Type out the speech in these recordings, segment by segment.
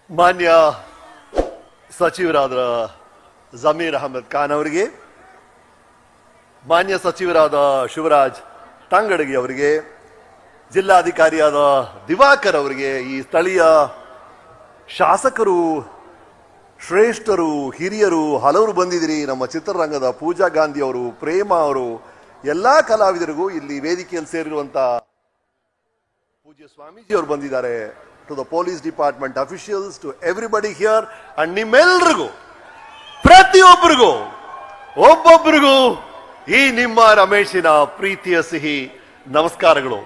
ಮಾನ್ಯ ಸಚಿವರಾದ ಜಮೀರ್ ಅಹಮದ್ ಖಾನ್ ಅವರಿಗೆ, ಮಾನ್ಯ ಸಚಿವರಾದ ಶಿವರಾಜ್ ತಂಗಡಗಿ ಅವರಿಗೆ, ಜಿಲ್ಲಾಧಿಕಾರಿಯಾದ ದಿವಾಕರ್ ಅವರಿಗೆ, ಈ ಸ್ಥಳೀಯ ಶಾಸಕರು, ಶ್ರೇಷ್ಠರು, ಹಿರಿಯರು ಹಲವರು ಬಂದಿದ್ದೀರಿ. ನಮ್ಮ ಚಿತ್ರರಂಗದ ಪೂಜಾ ಗಾಂಧಿ ಅವರು, ಪ್ರೇಮ ಅವರು, ಎಲ್ಲಾ ಕಲಾವಿದರಿಗೂ, ಇಲ್ಲಿ ವೇದಿಕೆಯಲ್ಲಿ ಸೇರಿರುವಂತ ಪೂಜ್ಯ ಸ್ವಾಮೀಜಿ ಅವರು ಬಂದಿದ್ದಾರೆ. To the police department officials, to everybody here, and ನಿಮ್ಮೆಲ್ರಿಗೂ, ಪ್ರತಿಯೊಬ್ಬರಿಗೂ, ಒಬ್ಬೊಬ್ಬರಿಗೂ ಈ ನಿಮ್ಮ ರಮೇಶಿನ ಪ್ರೀತಿಯ ಸಿಹಿ ನಮಸ್ಕಾರಗಳು.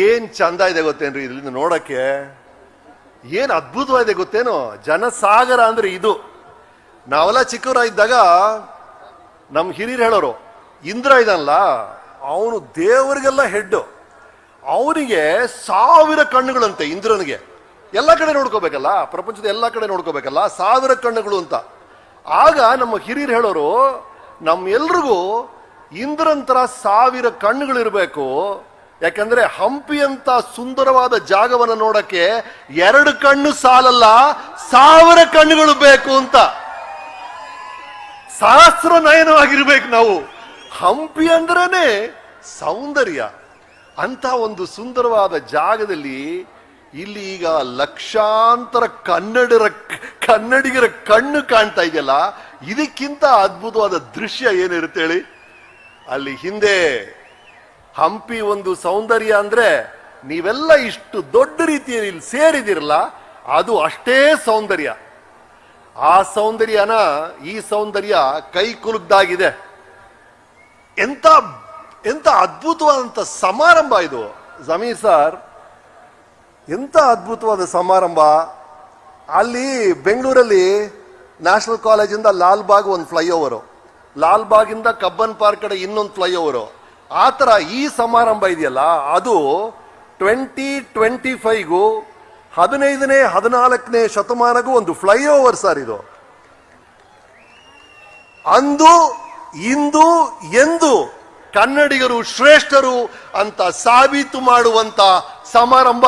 ಏನ್ ಚಂದ ಇದೆ ಗೊತ್ತೇನ್ರಿ ಇಲ್ಲಿಂದ ನೋಡಕ್ಕೆ, ಏನ್ ಅದ್ಭುತವಾಗಿದೆ ಗೊತ್ತೇನು. ಜನಸಾಗರ ಅಂದ್ರೆ ಇದು. ನಾವೆಲ್ಲ ಚಿಕ್ಕವರಾಗಿದ್ದಾಗ ನಮ್ ಹಿರಿಯರು ಹೇಳೋರು, ಇಂದ್ರ ಇದಲ್ಲ ಅವನು ದೇವರಿಗೆಲ್ಲ ಹೆಡ್, ಅವನಿಗೆ 1000 ಕಣ್ಣುಗಳಂತೆ ಇಂದ್ರನಿಗೆ. ಎಲ್ಲ ಕಡೆ ನೋಡ್ಕೋಬೇಕಲ್ಲ, ಪ್ರಪಂಚದ ಎಲ್ಲ ಕಡೆ ನೋಡ್ಕೋಬೇಕಲ್ಲ, 1000 ಕಣ್ಣುಗಳು ಅಂತ. ಆಗ ನಮ್ಮ ಹಿರಿಯರು ಹೇಳೋರು, ನಮ್ಮೆಲ್ರಿಗೂ ಇಂದ್ರನ್ ತರ 1000 ಕಣ್ಣುಗಳಿರ್ಬೇಕು. ಯಾಕಂದ್ರೆ ಹಂಪಿ ಅಂತ ಸುಂದರವಾದ ಜಾಗವನ್ನು ನೋಡಕ್ಕೆ 2 ಕಣ್ಣು ಸಾಲಲ್ಲ, 1000 ಕಣ್ಣುಗಳು ಬೇಕು ಅಂತ. ಸಹಸ್ರ ನಯನವಾಗಿರ್ಬೇಕು ನಾವು. ಹಂಪಿ ಅಂದ್ರೇನೆ ಸೌಂದರ್ಯ. ಅಂತ ಒಂದು ಸುಂದರವಾದ ಜಾಗದಲ್ಲಿ ಇಲ್ಲಿ ಈಗ ಲಕ್ಷಾಂತರ ಕನ್ನಡಿಗರ ಕಣ್ಣು ಕಾಣ್ತಾ ಇದೆಯಲ್ಲ, ಇದಕ್ಕಿಂತ ಅದ್ಭುತವಾದ ದೃಶ್ಯ ಏನಿರುತ್ತೆ ಹೇಳಿ. ಅಲ್ಲಿ ಹಿಂದೆ ಹಂಪಿ ಒಂದು ಸೌಂದರ್ಯ ಅಂದ್ರೆ ನೀವೆಲ್ಲ ಇಷ್ಟು ದೊಡ್ಡ ರೀತಿಯಲ್ಲಿ ಇಲ್ಲಿ ಸೇರಿದಿರಲ್ಲ, ಅದು ಅಷ್ಟೇ ಸೌಂದರ್ಯ. ಆ ಸೌಂದರ್ಯನ ಈ ಸೌಂದರ್ಯ ಕೈ ಕುಲುಕ್ದಾಗಿದೆ. ಎಂತ ಅದ್ಭುತವಾದಂತ ಸಮಾರಂಭ ಇದು ಜಮೀರ್ ಸರ್, ಎಂತ ಅದ್ಭುತವಾದ ಸಮಾರಂಭ. ಅಲ್ಲಿ ಬೆಂಗಳೂರಲ್ಲಿ ನ್ಯಾಷನಲ್ ಕಾಲೇಜಿಂದ ಲಾಲ್ಬಾಗ್ ಒಂದು ಫ್ಲೈಓವರು, ಲಾಲ್ಬಾಗಿಂದ ಕಬ್ಬನ್ ಪಾರ್ಕ್ ಕಡೆ ಇನ್ನೊಂದು ಫ್ಲೈಓವರು. ಆ ತರ ಈ ಸಮಾರಂಭ ಇದೆಯಲ್ಲ, ಅದು 2025ಗೂ 15ನೇ 14ನೇ ಶತಮಾನಗೂ ಒಂದು ಫ್ಲೈಓವರ್ ಸರ್ ಇದು. ಅಂದು ಇಂದು ಎಂದು ಕನ್ನಡಿಗರು ಶ್ರೇಷ್ಠರು ಅಂತ ಸಾಬೀತು ಮಾಡುವಂತ ಸಮಾರಂಭ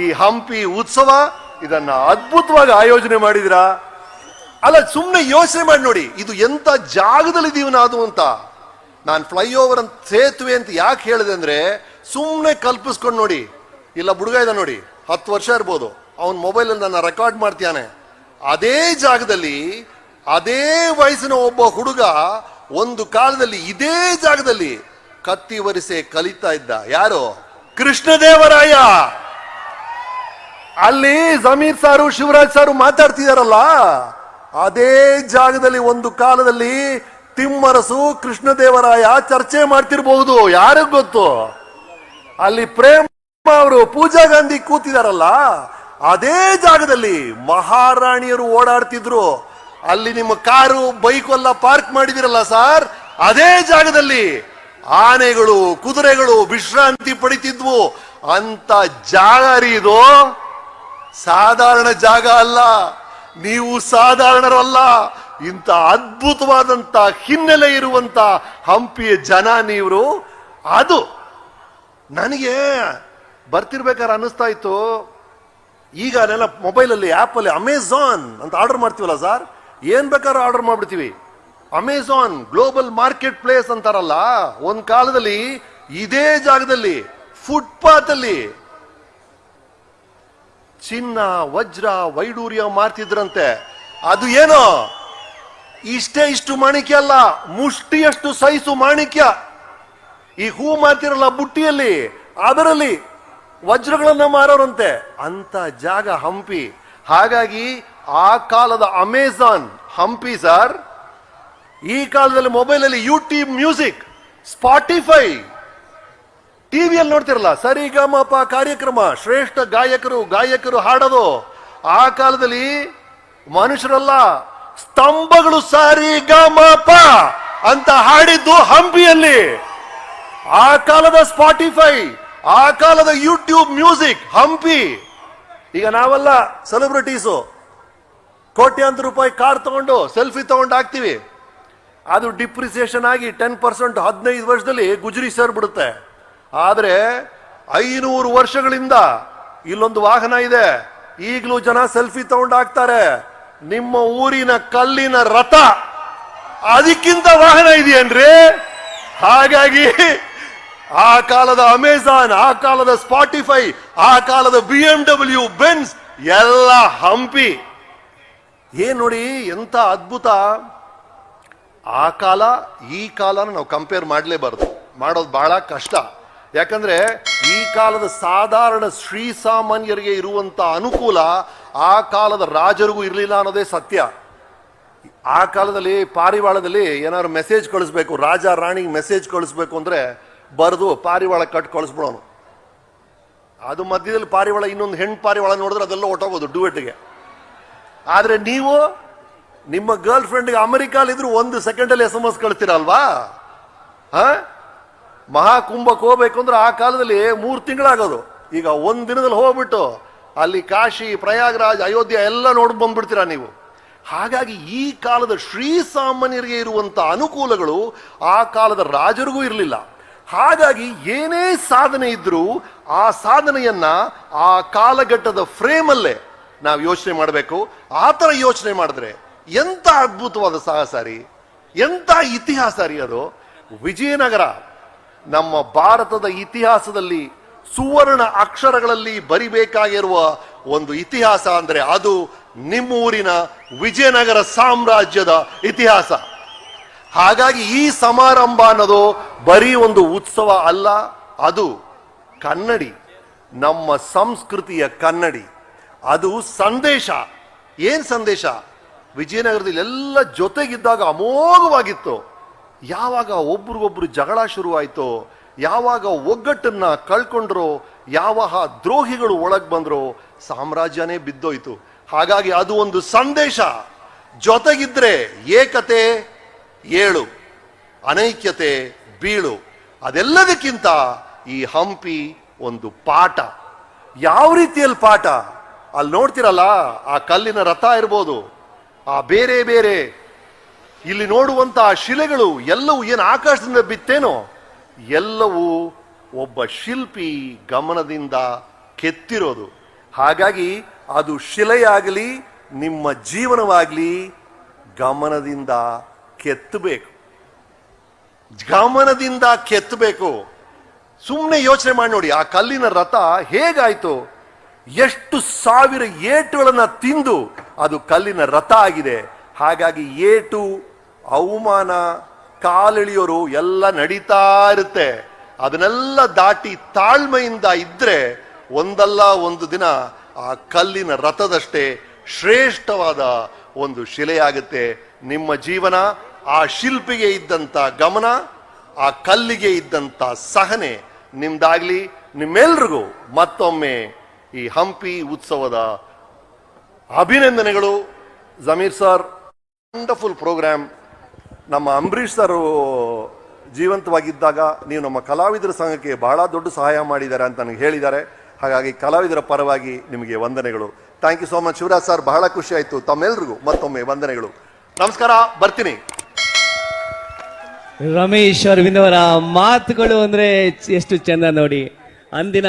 ಈ ಹಂಪಿ ಉತ್ಸವ. ಇದನ್ನ ಅದ್ಭುತವಾಗಿ ಆಯೋಜನೆ ಮಾಡಿದಿರಾ. ಅಲ್ಲ, ಸುಮ್ಮನೆ ಯೋಚನೆ ಮಾಡಿ ನೋಡಿ, ಇದು ಎಂತ ಜಾಗದಲ್ಲಿದ್ದೀವಿ ನಾವು ಅಂತ. ನಾನು ಫ್ಲೈಓವರ್ ಅಂತ, ಸೇತುವೆ ಅಂತ ಯಾಕೆ ಹೇಳಿದೆ ಅಂದ್ರೆ, ಸುಮ್ಮನೆ ಕಲ್ಪಿಸ್ಕೊಂಡು ನೋಡಿ. ಇಲ್ಲ ಹುಡುಗ ಇದೆ ನೋಡಿ, 10 ವರ್ಷ ಇರ್ಬೋದು, ಅವನ ಮೊಬೈಲಲ್ಲಿ ನನ್ನ ರೆಕಾರ್ಡ್ ಮಾಡ್ತಾನೆ. ಅದೇ ಜಾಗದಲ್ಲಿ ಅದೇ ವಯಸ್ಸಿನ ಒಬ್ಬ ಹುಡುಗ ಒಂದು ಕಾಲದಲ್ಲಿ ಇದೇ ಜಾಗದಲ್ಲಿ ಕತ್ತಿ ವರಿಸೆ ಕಲಿತಾ ಇದ್ದ. ಯಾರು? ಕೃಷ್ಣದೇವರಾಯ. ಅಲ್ಲಿ ಜಮೀರ್ ಸಾರು, ಶಿವರಾಜ್ ಸಾರು ಮಾತಾಡ್ತಿದಾರಲ್ಲ, ಅದೇ ಜಾಗದಲ್ಲಿ ಒಂದು ಕಾಲದಲ್ಲಿ ತಿಮ್ಮರಸು, ಕೃಷ್ಣದೇವರಾಯ ಚರ್ಚೆ ಮಾಡ್ತಿರ್ಬಹುದು, ಯಾರಿಗ್ ಗೊತ್ತು. ಅಲ್ಲಿ ಪ್ರೇಮ ಅವರು, ಪೂಜಾ ಗಾಂಧಿ ಕೂತಿದಾರಲ್ಲ, ಅದೇ ಜಾಗದಲ್ಲಿ ಮಹಾರಾಣಿಯರು ಓಡಾಡ್ತಿದ್ರು. ಅಲ್ಲಿ ನಿಮ್ಮ ಕಾರು ಬೈಕ್ ಎಲ್ಲ ಪಾರ್ಕ್ ಮಾಡಿದಿರಲ್ಲ ಸರ್, ಅದೇ ಜಾಗದಲ್ಲಿ ಆನೆಗಳು, ಕುದುರೆಗಳು ವಿಶ್ರಾಂತಿ ಪಡಿತಿದ್ವು. ಅಂತ ಜಾಗ ರೀ ಇದು. ಸಾಧಾರಣ ಜಾಗ ಅಲ್ಲ, ನೀವು ಸಾಧಾರಣರಲ್ಲ. ಇಂಥ ಅದ್ಭುತವಾದಂತ ಹಿನ್ನೆಲೆ ಇರುವಂತ ಹಂಪಿಯ ಜನ ನೀವು. ಅದು ನನಗೆ ಬರ್ತಿರ್ಬೇಕಾದ್ರೆ ಅನ್ನಿಸ್ತಾ ಇತ್ತು, ಈಗ ನೆಲ ಮೊಬೈಲಲ್ಲಿ ಆ್ಯಪಲ್ಲಿ ಅಮೆಝಾನ್ ಅಂತ ಆರ್ಡರ್ ಮಾಡ್ತೀವಲ್ಲ ಸರ್, ಏನ್ ಬೇಕಾದ್ರೂ ಆರ್ಡರ್ ಮಾಡ್ಬಿಡ್ತೀವಿ. ಅಮೆಝಾನ್ ಗ್ಲೋಬಲ್ ಮಾರ್ಕೆಟ್ ಪ್ಲೇಸ್ ಅಂತಾರಲ್ಲ, ಒಂದ್ ಕಾಲದಲ್ಲಿ ಇದೇ ಜಾಗದಲ್ಲಿ ಫುಟ್ಪಾತ್ ಅಲ್ಲಿ ಚಿನ್ನ, ವಜ್ರ, ವೈಡೂರ್ಯ ಮಾರ್ತಿದ್ರಂತೆ. ಅದು ಏನೋ ಇಷ್ಟು ಮಾಣಿಕ್ಯ ಅಲ್ಲ, ಮುಷ್ಟಿಯಷ್ಟು ಸೈಜು ಮಾಣಿಕ್ಯ. ಈ ಹೂ ಮಾರ್ತಿರಲ್ಲ ಬುಟ್ಟಿಯಲ್ಲಿ, ಅದರಲ್ಲಿ ವಜ್ರಗಳನ್ನ ಮಾರೋರಂತೆ. ಅಂತ ಜಾಗ ಹಂಪಿ. ಹಾಗಾಗಿ ಆ ಕಾಲದ ಅಮೆಝಾನ್ ಹಂಪಿ ಸರ್. ಈ ಕಾಲದಲ್ಲಿ ಮೊಬೈಲಲ್ಲಿ ಯೂಟ್ಯೂಬ್ ಮ್ಯೂಸಿಕ್, ಸ್ಪಾಟಿಫೈ, ಟಿವಿಯಲ್ಲಿ ನೋಡ್ತಿರಲ್ಲ ಸರಿಗಮಪ ಕಾರ್ಯಕ್ರಮ, ಶ್ರೇಷ್ಠ ಗಾಯಕರು ಹಾಡೋದು. ಆ ಕಾಲದಲ್ಲಿ ಮನುಷ್ಯರಲ್ಲ, ಸ್ತಂಭಗಳು ಸರಿಗಮಪ ಅಂತ ಹಾಡಿದ್ದು ಹಂಪಿಯಲ್ಲಿ. ಆ ಕಾಲದ ಸ್ಪಾಟಿಫೈ, ಆ ಕಾಲದ ಯೂಟ್ಯೂಬ್ ಮ್ಯೂಸಿಕ್ ಹಂಪಿ. ಈಗ ನಾವೆಲ್ಲ ಸೆಲೆಬ್ರಿಟೀಸು ಕೋಟ್ಯಾಂತರ ರೂಪಾಯಿ ಕಾರ್ ತಗೊಂಡು ಸೆಲ್ಫಿ ತಗೊಂಡು ಹಾಕ್ತಿವಿ. ಅದು ಡಿಪ್ರಿಸಿಯೇಷನ್ ಆಗಿ 10% 15 ವರ್ಷದಲ್ಲಿ ಗುಜರಿ ಸೇರ್ಬಿಡುತ್ತೆ. ಆದ್ರೆ 500 ವರ್ಷಗಳಿಂದ ಇಲ್ಲೊಂದು ವಾಹನ ಇದೆ, ಈಗಲೂ ಜನ ಸೆಲ್ಫಿ ತಗೊಂಡು ಹಾಕ್ತಾರೆ. ನಿಮ್ಮ ಊರಿನ ಕಲ್ಲಿನ ರಥ ಅದಕ್ಕಿಂತ ವಾಹನ ಇದೆಯೇನ್ರಿ? ಹಾಗಾಗಿ ಆ ಕಾಲದ ಅಮೆಜಾನ್, ಆ ಕಾಲದ ಸ್ಪಾಟಿಫೈ, ಆ ಕಾಲದ BMW, ಬೆನ್ಸ್ ಎಲ್ಲ ಹಂಪಿ. ಏನ್ ನೋಡಿ ಎಂತ ಅದ್ಭುತ. ಆ ಕಾಲ ಈ ಕಾಲನ ನಾವು ಕಂಪೇರ್ ಮಾಡಲೇಬಾರ್ದು, ಮಾಡೋದು ಬಹಳ ಕಷ್ಟ. ಯಾಕಂದ್ರೆ ಈ ಕಾಲದ ಸಾಧಾರಣ ಶ್ರೀಸಾಮಾನ್ಯರಿಗೆ ಇರುವಂತ ಅನುಕೂಲ ಆ ಕಾಲದ ರಾಜರಿಗೂ ಇರಲಿಲ್ಲ ಅನ್ನೋದೇ ಸತ್ಯ. ಆ ಕಾಲದಲ್ಲಿ ಪಾರಿವಾಳದಲ್ಲಿ ಏನಾದ್ರು ಮೆಸೇಜ್ ಕಳಿಸ್ಬೇಕು, ರಾಜ ರಾಣಿಗೆ ಮೆಸೇಜ್ ಕಳಿಸ್ಬೇಕು ಅಂದ್ರೆ ಬರೆದು ಪಾರಿವಾಳ ಕಟ್ ಕಳಿಸ್ಬಿಡೋನು. ಅದು ಮಧ್ಯದಲ್ಲಿ ಪಾರಿವಾಳ ಇನ್ನೊಂದು ಹೆಣ್ಣು ಪಾರಿವಾಳ ನೋಡಿದ್ರೆ ಅದೆಲ್ಲ ಹೊಟ್ಟೋಗೋದು ಡುವೆಟ್ಗೆ. ಆದ್ರೆ ನೀವು ನಿಮ್ಮ ಗರ್ಲ್ ಫ್ರೆಂಡ್ಗೆ ಅಮೆರಿಕಾಲಿದ್ರು 1 ಸೆಕೆಂಡಲ್ಲಿ SMS ಕಳಿಸ್ತೀರಲ್ವಾ? ಮಹಾಕುಂಭಕ್ಕೆ ಹೋಗ್ಬೇಕು ಅಂದ್ರೆ ಆ ಕಾಲದಲ್ಲಿ 3 ತಿಂಗಳಾಗೋದು. ಈಗ 1 ದಿನದಲ್ಲಿ ಹೋಗ್ಬಿಟ್ಟು ಅಲ್ಲಿ ಕಾಶಿ, ಪ್ರಯಾಗ್ರಾಜ್, ಅಯೋಧ್ಯ ಎಲ್ಲ ನೋಡಿ ಬಂದ್ಬಿಡ್ತೀರಾ ನೀವು. ಹಾಗಾಗಿ ಈ ಕಾಲದ ಶ್ರೀಸಾಮಾನ್ಯರಿಗೆ ಇರುವಂತ ಅನುಕೂಲಗಳು ಆ ಕಾಲದ ರಾಜರಿಗೂ ಇರಲಿಲ್ಲ. ಹಾಗಾಗಿ ಏನೇ ಸಾಧನೆ ಇದ್ರೂ ಆ ಸಾಧನೆಯನ್ನ ಆ ಕಾಲಘಟ್ಟದ ಫ್ರೇಮಲ್ಲೇ ನಾವು ಯೋಚನೆ ಮಾಡಬೇಕು. ಆ ಥರ ಯೋಚನೆ ಮಾಡಿದ್ರೆ ಎಂತ ಅದ್ಭುತವಾದ ಸಾಹಸ ರೀ, ಎಂತ ಇತಿಹಾಸ ರೀ ಅದು. ವಿಜಯನಗರ ನಮ್ಮ ಭಾರತದ ಇತಿಹಾಸದಲ್ಲಿ ಸುವರ್ಣ ಅಕ್ಷರಗಳಲ್ಲಿ ಬರಿಬೇಕಾಗಿರುವ ಒಂದು ಇತಿಹಾಸ ಅಂದ್ರೆ ಅದು ನಿಮ್ಮೂರಿನ ವಿಜಯನಗರ ಸಾಮ್ರಾಜ್ಯದ ಇತಿಹಾಸ. ಹಾಗಾಗಿ ಈ ಸಮಾರಂಭ ಅನ್ನೋದು ಬರೀ ಒಂದು ಉತ್ಸವ ಅಲ್ಲ, ಅದು ಕನ್ನಡಿ, ನಮ್ಮ ಸಂಸ್ಕೃತಿಯ ಕನ್ನಡಿ. ಅದು ಸಂದೇಶ. ಏನ್ ಸಂದೇಶ? ವಿಜಯನಗರದಲ್ಲಿ ಎಲ್ಲ ಜೊತೆಗಿದ್ದಾಗ ಅಮೋಘವಾಗಿತ್ತು. ಯಾವಾಗ ಒಬ್ರಿಗೊಬ್ರು ಜಗಳ ಶುರುವಾಯ್ತೋ, ಯಾವಾಗ ಒಗ್ಗಟ್ಟನ್ನ ಕಳ್ಕೊಂಡ್ರೋ, ಯಾವಾಗ ದ್ರೋಹಿಗಳು ಒಳಗ್ ಬಂದ್ರೋ ಸಾಮ್ರಾಜ್ಯನೇ ಬಿದ್ದೋಯ್ತು. ಹಾಗಾಗಿ ಅದು ಒಂದು ಸಂದೇಶ. ಜೊತೆಗಿದ್ರೆ ಏಕತೆ ಏಳು, ಅನೈಕ್ಯತೆ ಬೀಳು. ಅದೆಲ್ಲದಕ್ಕಿಂತ ಈ ಹಂಪಿ ಒಂದು ಪಾಠ. ಯಾವ ರೀತಿಯಲ್ಲಿ ಪಾಠ? ಅಲ್ಲಿ ನೋಡ್ತಿರಲ್ಲ, ಆ ಕಲ್ಲಿನ ರಥ ಇರ್ಬೋದು, ಆ ಬೇರೆ ಬೇರೆ ಇಲ್ಲಿ ನೋಡುವಂತ ಶಿಲೆಗಳು ಎಲ್ಲವೂ ಏನು ಆಕಾಶದಿಂದ ಬಿತ್ತೇನೋ, ಎಲ್ಲವೂ ಒಬ್ಬ ಶಿಲ್ಪಿ ಗಮನದಿಂದ ಕೆತ್ತಿರೋದು. ಹಾಗಾಗಿ ಅದು ಶಿಲೆಯಾಗಲಿ ನಿಮ್ಮ ಜೀವನವಾಗಲಿ ಗಮನದಿಂದ ಕೆತ್ತಬೇಕು, ಗಮನದಿಂದ ಕೆತ್ತಬೇಕು. ಸುಮ್ಮನೆ ಯೋಚನೆ ಮಾಡಿ ನೋಡಿ, ಆ ಕಲ್ಲಿನ ರಥ ಹೇಗಾಯ್ತು, ಎಷ್ಟು ಸಾವಿರ ಏಟುಗಳನ್ನ ತಿಂದು ಅದು ಕಲ್ಲಿನ ರಥ ಆಗಿದೆ. ಹಾಗಾಗಿ ಏಟು, ಅವಮಾನ, ಕಾಲೆಳೆಯೋರು ಎಲ್ಲ ನಡೀತಾ ಇರುತ್ತೆ. ಅದನ್ನೆಲ್ಲ ದಾಟಿ ತಾಳ್ಮೆಯಿಂದ ಇದ್ರೆ ಒಂದಲ್ಲ ಒಂದು ದಿನ ಆ ಕಲ್ಲಿನ ರಥದಷ್ಟೇ ಶ್ರೇಷ್ಠವಾದ ಒಂದು ಶಿಲೆಯಾಗುತ್ತೆ. ನಿಮ್ಮ ಜೀವನ ಆ ಶಿಲ್ಪಿಗೆ ಇದ್ದಂತ ಗಮನ, ಆ ಕಲ್ಲಿಗೆ ಇದ್ದಂತ ಸಹನೆ ನಿಮ್ದಾಗ್ಲಿ. ನಿಮ್ಮೆಲ್ರಿಗೂ ಮತ್ತೊಮ್ಮೆ ಈ ಹಂಪಿ ಉತ್ಸವದ ಅಭಿನಂದನೆಗಳು. Zameer sir, wonderful programme. ನಮ್ಮ ಅಂಬರೀಷ್ ಸರ್ ಜೀವಂತವಾಗಿದ್ದಾಗ ನೀವು ನಮ್ಮ ಕಲಾವಿದರ ಸಂಘಕ್ಕೆ ಬಹಳ ದೊಡ್ಡ ಸಹಾಯ ಮಾಡಿದ್ದಾರೆ ಅಂತ ನನಗೆ ಹೇಳಿದ್ದಾರೆ. ಹಾಗಾಗಿ ಕಲಾವಿದರ ಪರವಾಗಿ ನಿಮಗೆ ವಂದನೆಗಳು. Thank you so much Shivaraj sir, ಬಹಳ ಖುಷಿ ಆಯಿತು. ತಮ್ಮೆಲ್ರಿಗೂ ಮತ್ತೊಮ್ಮೆ ವಂದನೆಗಳು. ನಮಸ್ಕಾರ, ಬರ್ತೀನಿ. ರಮೇಶ್ ಅರವಿಂದ್ ಅವರ ಮಾತುಗಳು ಅಂದ್ರೆ ಎಷ್ಟು ಚಂದ ನೋಡಿ. ಅಂದಿನ